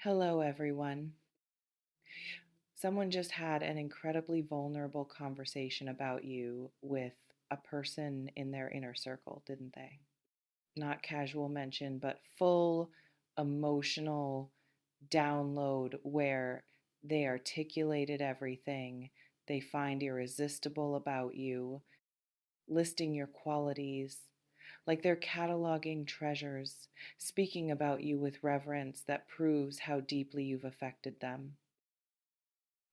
Hello, everyone. Someone just had an incredibly vulnerable conversation about you with a person in their inner circle, didn't they? Not casual mention, but full emotional download where they articulated everything they find irresistible about you, listing your qualities, like they're cataloging treasures, speaking about you with reverence that proves how deeply you've affected them.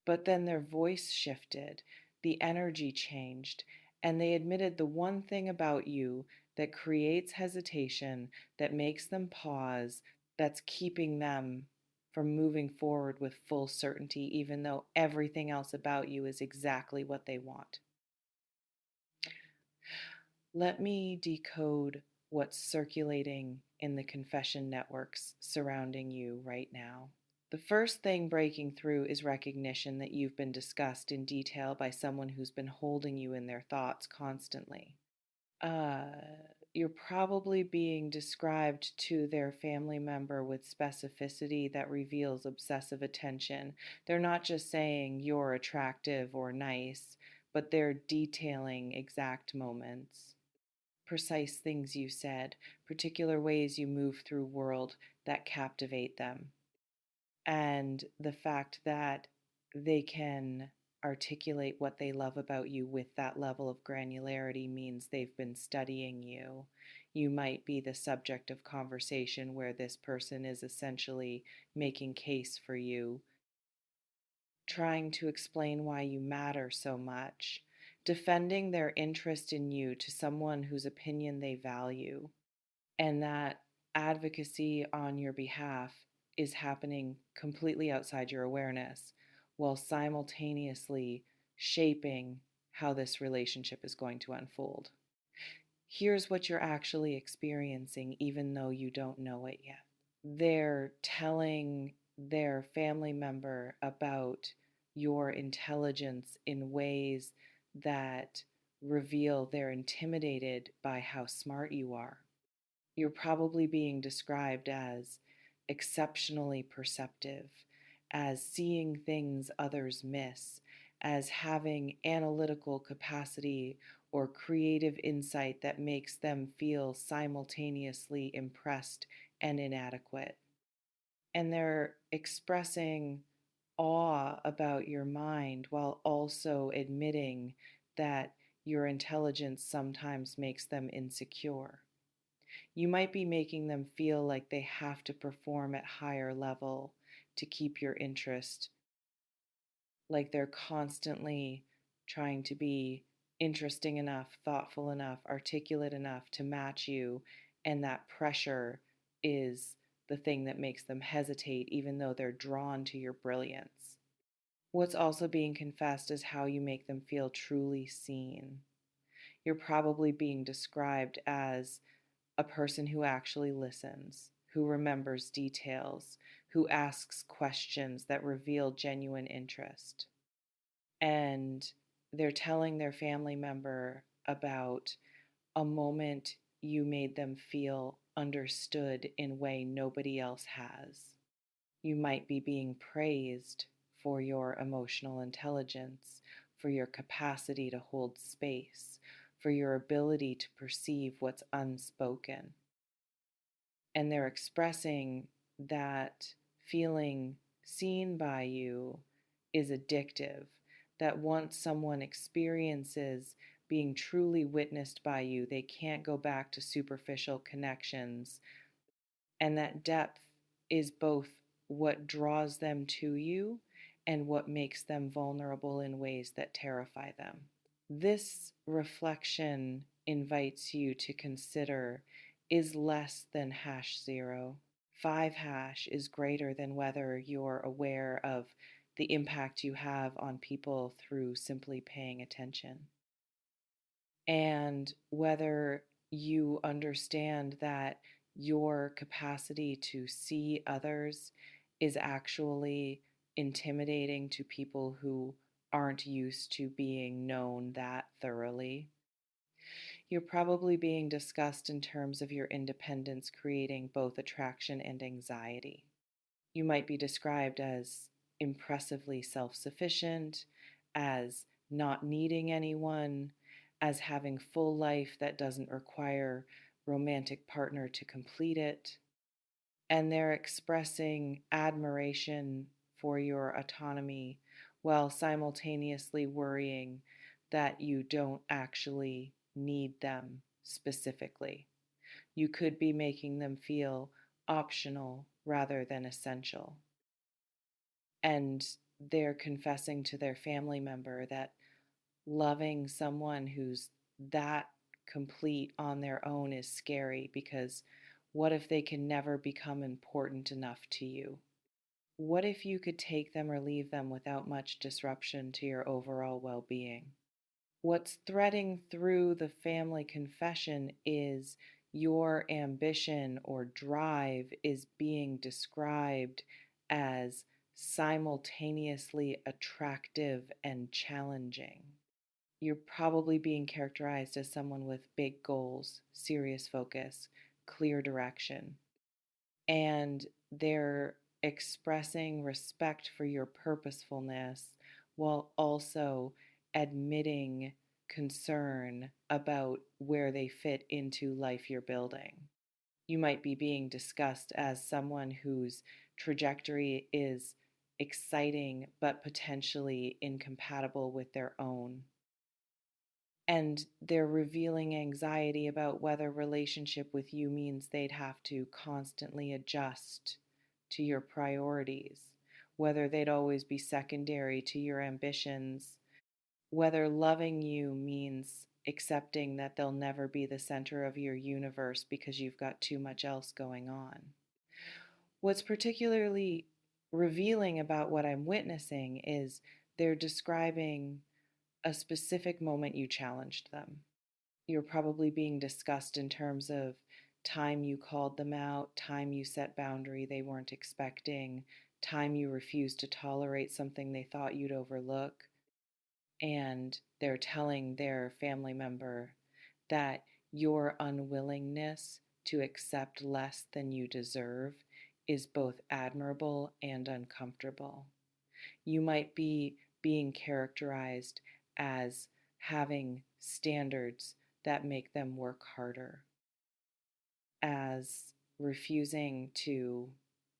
But then their voice shifted, the energy changed, and they admitted the one thing about you that creates hesitation, that makes them pause, that's keeping them from moving forward with full certainty, even though everything else about you is exactly what they want. Let me decode what's circulating in the confession networks surrounding you right now. The first thing breaking through is recognition that you've been discussed in detail by someone who's been holding you in their thoughts constantly. Uh, you're probably being described to their family member with specificity that reveals obsessive attention. They're not just saying you're attractive or nice, but they're detailing exact moments, precise things you said, particular ways you move through world that captivate them. And the fact that they can articulate what they love about you with that level of granularity means they've been studying you. You might be the subject of conversation where this person is essentially making case for you, trying to explain why you matter so much, defending their interest in you to someone whose opinion they value. And that advocacy on your behalf is happening completely outside your awareness while simultaneously shaping how this relationship is going to unfold. Here's what you're actually experiencing, even though you don't know it yet. They're telling their family member about your intelligence in ways that reveal they're intimidated by how smart you are. You're probably being described as exceptionally perceptive, as seeing things others miss, as having analytical capacity or creative insight that makes them feel simultaneously impressed and inadequate. And they're expressing awe about your mind while also admitting that your intelligence sometimes makes them insecure. You might be making them feel like they have to perform at higher level to keep your interest, like they're constantly trying to be interesting enough, thoughtful enough, articulate enough to match you, and that pressure is the thing that makes them hesitate, even though they're drawn to your brilliance. What's also being confessed is how you make them feel truly seen. You're probably being described as a person who actually listens, who remembers details, who asks questions that reveal genuine interest. And they're telling their family member about a moment you made them feel understood in a way nobody else has. You might be being praised for your emotional intelligence, for your capacity to hold space, for your ability to perceive what's unspoken. And they're expressing that feeling seen by you is addictive, that once someone experiences being truly witnessed by you, they can't go back to superficial connections. And that depth is both what draws them to you and what makes them vulnerable in ways that terrify them. This reflection invites you to consider, is less than hash zero. 5 hash is greater than whether you're aware of the impact you have on people through simply paying attention. And whether you understand that your capacity to see others is actually intimidating to people who aren't used to being known that thoroughly. You're probably being discussed in terms of your independence creating both attraction and anxiety. You might be described as impressively self sufficient, as not needing anyone, as having full life that doesn't require romantic partner to complete it. And they're expressing admiration for your autonomy while simultaneously worrying that you don't actually need them specifically. You could be making them feel optional rather than essential. And they're confessing to their family member that loving someone who's that complete on their own is scary, because what if they can never become important enough to you? What if you could take them or leave them without much disruption to your overall well being? What's threading through the family confession is your ambition or drive is being described as simultaneously attractive and challenging. You're probably being characterized as someone with big goals, serious focus, clear direction, and they're expressing respect for your purposefulness while also admitting concern about where they fit into life you're building. You might be being discussed as someone whose trajectory is exciting but potentially incompatible with their own. And they're revealing anxiety about whether relationship with you means they'd have to constantly adjust to your priorities, whether they'd always be secondary to your ambitions, whether loving you means accepting that they'll never be the center of your universe because you've got too much else going on. What's particularly revealing about what I'm witnessing is they're describing a specific moment you challenged them. You're probably being discussed in terms of time you called them out, time you set boundary they weren't expecting, time you refused to tolerate something they thought you'd overlook. And they're telling their family member that your unwillingness to accept less than you deserve is both admirable and uncomfortable. You might be being characterized as having standards that make them work harder, as refusing to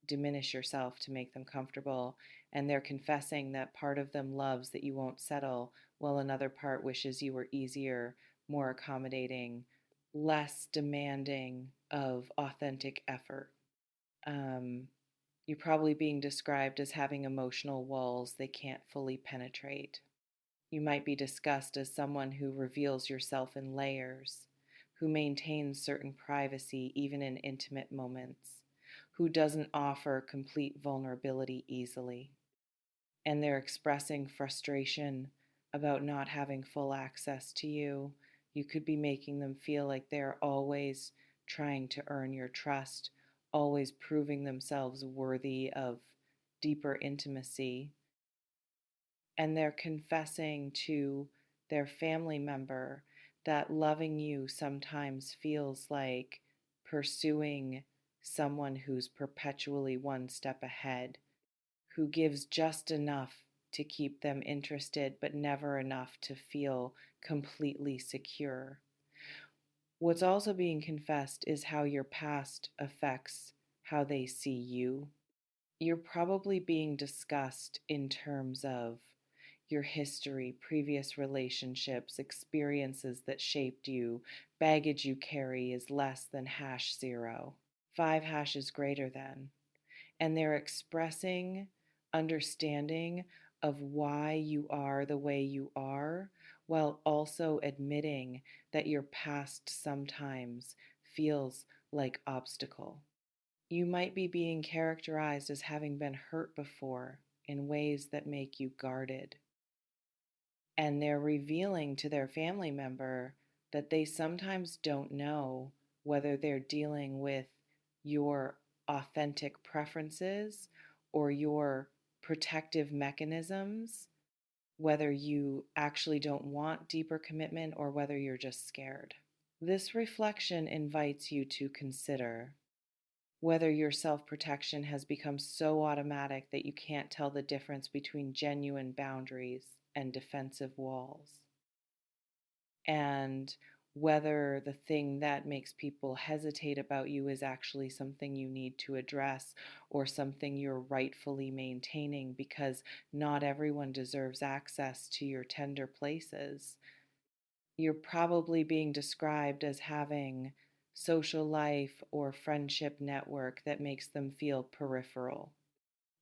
diminish yourself to make them comfortable. And they're confessing that part of them loves that you won't settle, while another part wishes you were easier, more accommodating, less demanding of authentic effort. Um, you're probably being described as having emotional walls they can't fully penetrate. You might be discussed as someone who reveals yourself in layers, who maintains certain privacy even in intimate moments, who doesn't offer complete vulnerability easily. And they're expressing frustration about not having full access to you. You could be making them feel like they're always trying to earn your trust, always proving themselves worthy of deeper intimacy. And they're confessing to their family member that loving you sometimes feels like pursuing someone who's perpetually one step ahead, who gives just enough to keep them interested, but never enough to feel completely secure. What's also being confessed is how your past affects how they see you. You're probably being discussed in terms of your history, previous relationships, experiences that shaped you. Baggage you carry is less than hash zero. 5 hashes greater than. And they're expressing understanding of why you are the way you are, while also admitting that your past sometimes feels like obstacle. You might be being characterized as having been hurt before in ways that make you guarded. And they're revealing to their family member that they sometimes don't know whether they're dealing with your authentic preferences or your protective mechanisms, whether you actually don't want deeper commitment or whether you're just scared. This reflection invites you to consider whether your self protection has become so automatic that you can't tell the difference between genuine boundaries and defensive walls, and whether the thing that makes people hesitate about you is actually something you need to address or something you're rightfully maintaining because not everyone deserves access to your tender places. You're probably being described as having social life or friendship network that makes them feel peripheral.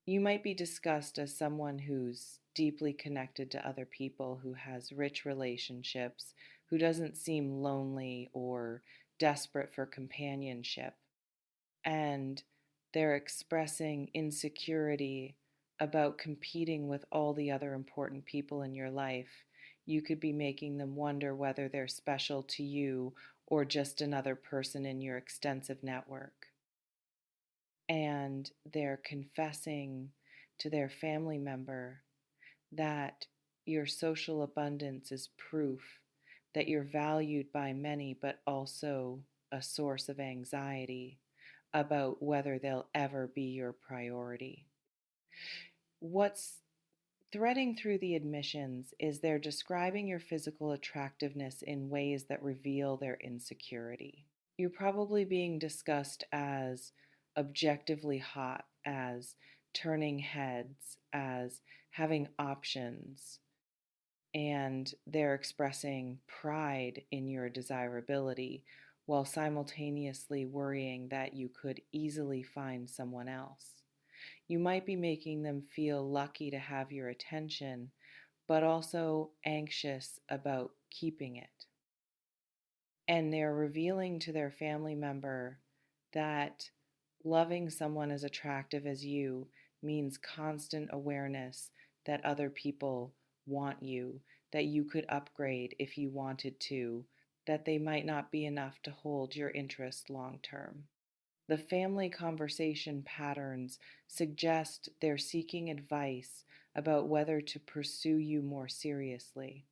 You might be discussed as someone who's deeply connected to other people, who has rich relationships, who doesn't seem lonely or desperate for companionship. And they're expressing insecurity about competing with all the other important people in your life. You could be making them wonder whether they're special to you or just another person in your extensive network. And they're confessing to their family member that your social abundance is proof that you're valued by many, but also a source of anxiety about whether they'll ever be your priority. What's threading through the admissions is they're describing your physical attractiveness in ways that reveal their insecurity. You're probably being discussed as objectively hot, as turning heads, as having options, and they're expressing pride in your desirability while simultaneously worrying that you could easily find someone else. You might be making them feel lucky to have your attention, but also anxious about keeping it. And they're revealing to their family member that loving someone as attractive as you means constant awareness that other people want you, that you could upgrade if you wanted to, that they might not be enough to hold your interest long term. The family conversation patterns suggest they're seeking advice about whether to pursue you more seriously.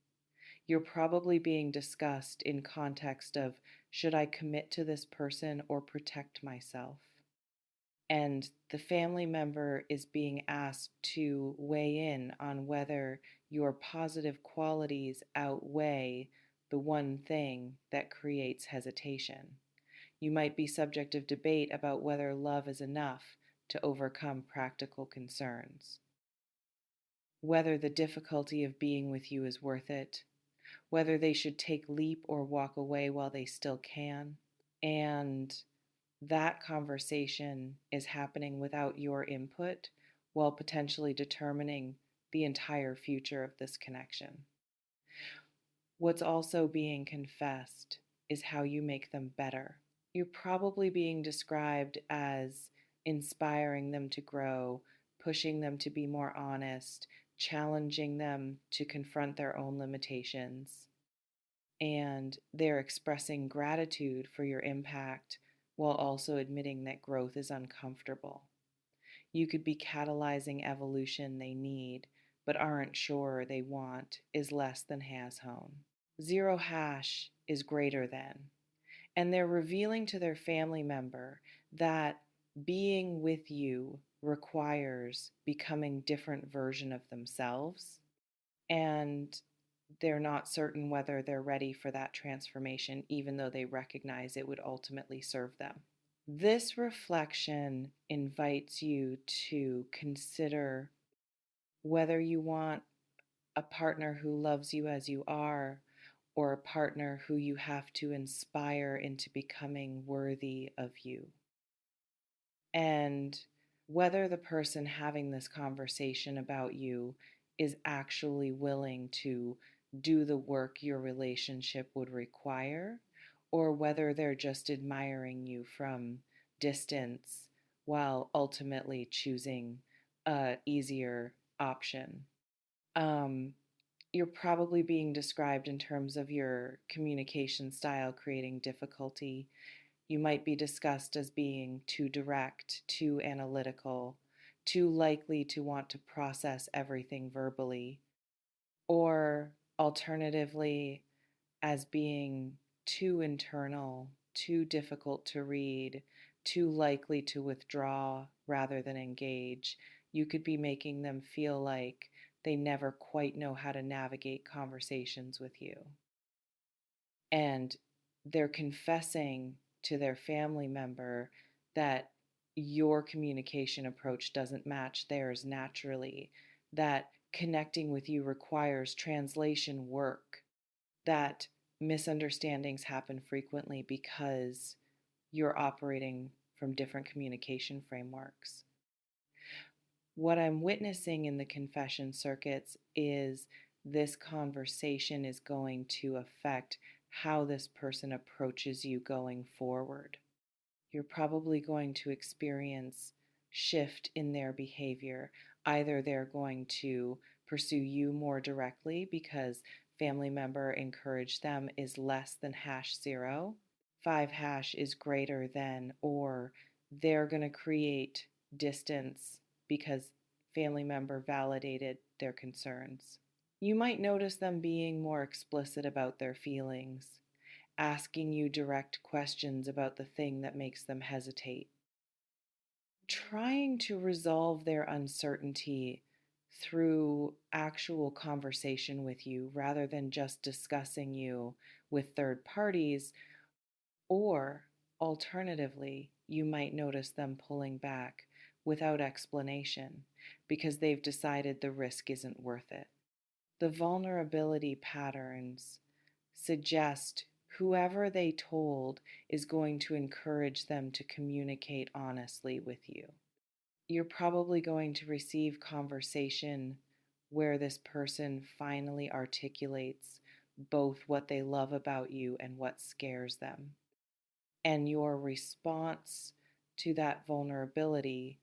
You're probably being discussed in context of, should I commit to this person or protect myself? And the family member is being asked to weigh in on whether your positive qualities outweigh the one thing that creates hesitation. You might be subject of debate about whether love is enough to overcome practical concerns, whether the difficulty of being with you is worth it, whether they should take leap or walk away while they still can. And that conversation is happening without your input while potentially determining the entire future of this connection. What's also being confessed is how you make them better. You're probably being described as inspiring them to grow, pushing them to be more honest, challenging them to confront their own limitations, and they're expressing gratitude for your impact while also admitting that growth is uncomfortable. You could be catalyzing evolution they need, but aren't sure they want, is less than has hone. Zero hash is greater than, and they're revealing to their family member that being with you requires becoming different version of themselves, and they're not certain whether they're ready for that transformation, even though they recognize it would ultimately serve them. This reflection invites you to consider whether you want a partner who loves you as you are, or a partner who you have to inspire into becoming worthy of you. And whether the person having this conversation about you is actually willing to do the work your relationship would require, or whether they're just admiring you from distance while ultimately choosing a easier option. You're probably being described in terms of your communication style creating difficulty. You might be discussed as being too direct, too analytical, too likely to want to process everything verbally, or alternatively, as being too internal, too difficult to read, too likely to withdraw rather than engage. You could be making them feel like they never quite know how to navigate conversations with you. And they're confessing to their family member that your communication approach doesn't match theirs naturally, that connecting with you requires translation work, that misunderstandings happen frequently because you're operating from different communication frameworks. What I'm witnessing in the confession circuits is this conversation is going to affect how this person approaches you going forward. You're probably going to experience shift in their behavior. Either they're going to pursue you more directly because family member encouraged them is less than #0, 5# is greater than, or they're going to create distance because family member validated their concerns. You might notice them being more explicit about their feelings, asking you direct questions about the thing that makes them hesitate, trying to resolve their uncertainty through actual conversation with you rather than just discussing you with third parties. Or alternatively, you might notice them pulling back without explanation because they've decided the risk isn't worth it. The vulnerability patterns suggest whoever they told is going to encourage them to communicate honestly with you. You're probably going to receive conversation where this person finally articulates both what they love about you and what scares them. And your response to that vulnerability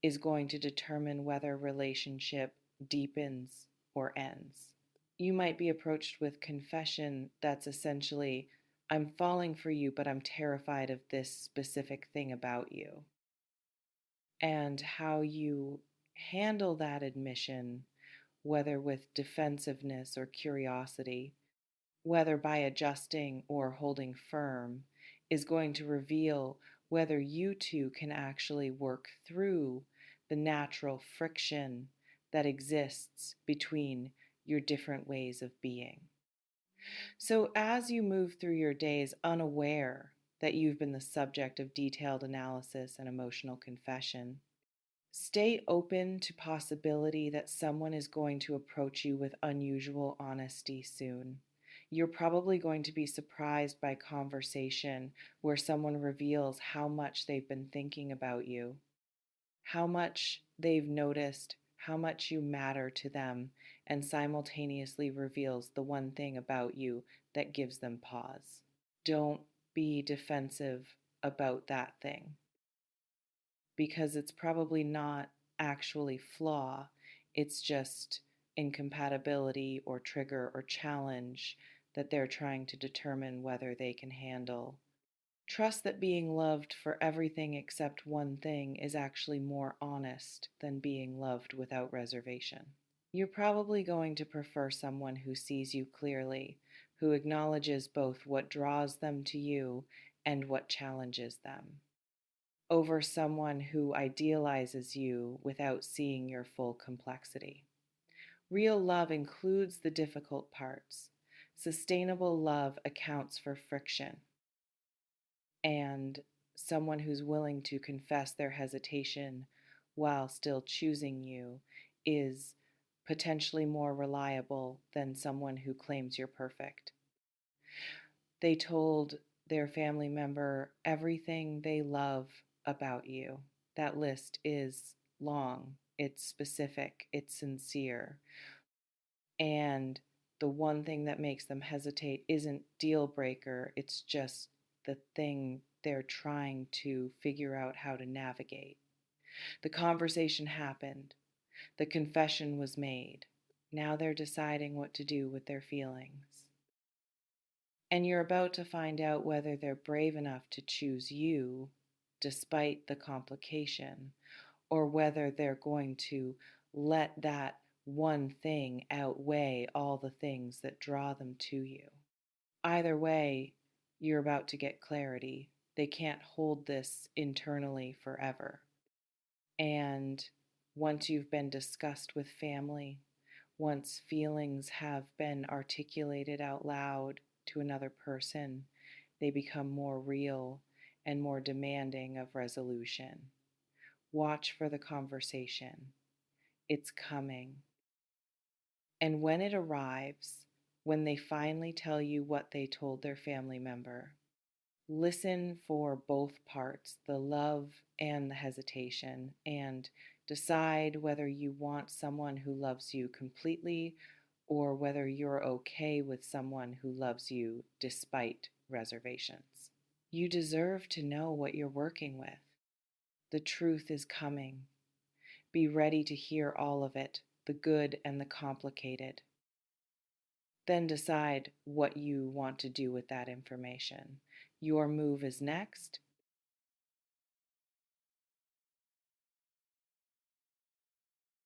is going to determine whether relationship deepens or ends. You might be approached with confession that's essentially, I'm falling for you, but I'm terrified of this specific thing about you. And how you handle that admission, whether with defensiveness or curiosity, whether by adjusting or holding firm, is going to reveal whether you two can actually work through the natural friction that exists between your different ways of being. So, as you move through your days unaware that you've been the subject of detailed analysis and emotional confession, stay open to possibility that someone is going to approach you with unusual honesty soon. You're probably going to be surprised by conversation where someone reveals how much they've been thinking about you, how much they've noticed, how much you matter to them, and simultaneously reveals the one thing about you that gives them pause. Don't be defensive about that thing, because it's probably not actually flaw, it's just incompatibility or trigger or challenge that they're trying to determine whether they can handle. Trust that being loved for everything except one thing is actually more honest than being loved without reservation. You're probably going to prefer someone who sees you clearly, who acknowledges both what draws them to you and what challenges them, over someone who idealizes you without seeing your full complexity. Real love includes the difficult parts. Sustainable love accounts for friction. And someone who's willing to confess their hesitation while still choosing you is potentially more reliable than someone who claims you're perfect. They told their family member everything they love about you. That list is long, it's specific, it's sincere. And the one thing that makes them hesitate isn't deal breaker, it's just the thing they're trying to figure out how to navigate. The conversation happened, the confession was made. Now they're deciding what to do with their feelings. And you're about to find out whether they're brave enough to choose you despite the complication, or whether they're going to let that one thing outweigh all the things that draw them to you. Either way, you're about to get clarity They can't hold this internally forever. And once you've been discussed with family, once feelings have been articulated out loud to another person, they become more real and more demanding of resolution. Watch for the conversation. It's coming. And when it arrives, when they finally tell you what they told their family member, listen for both parts, the love and the hesitation, and decide whether you want someone who loves you completely or whether you're okay with someone who loves you despite reservations. You deserve to know what you're working with. The truth is coming. Be ready to hear all of it, the good and the complicated. Then decide what you want to do with that information. Your move is next,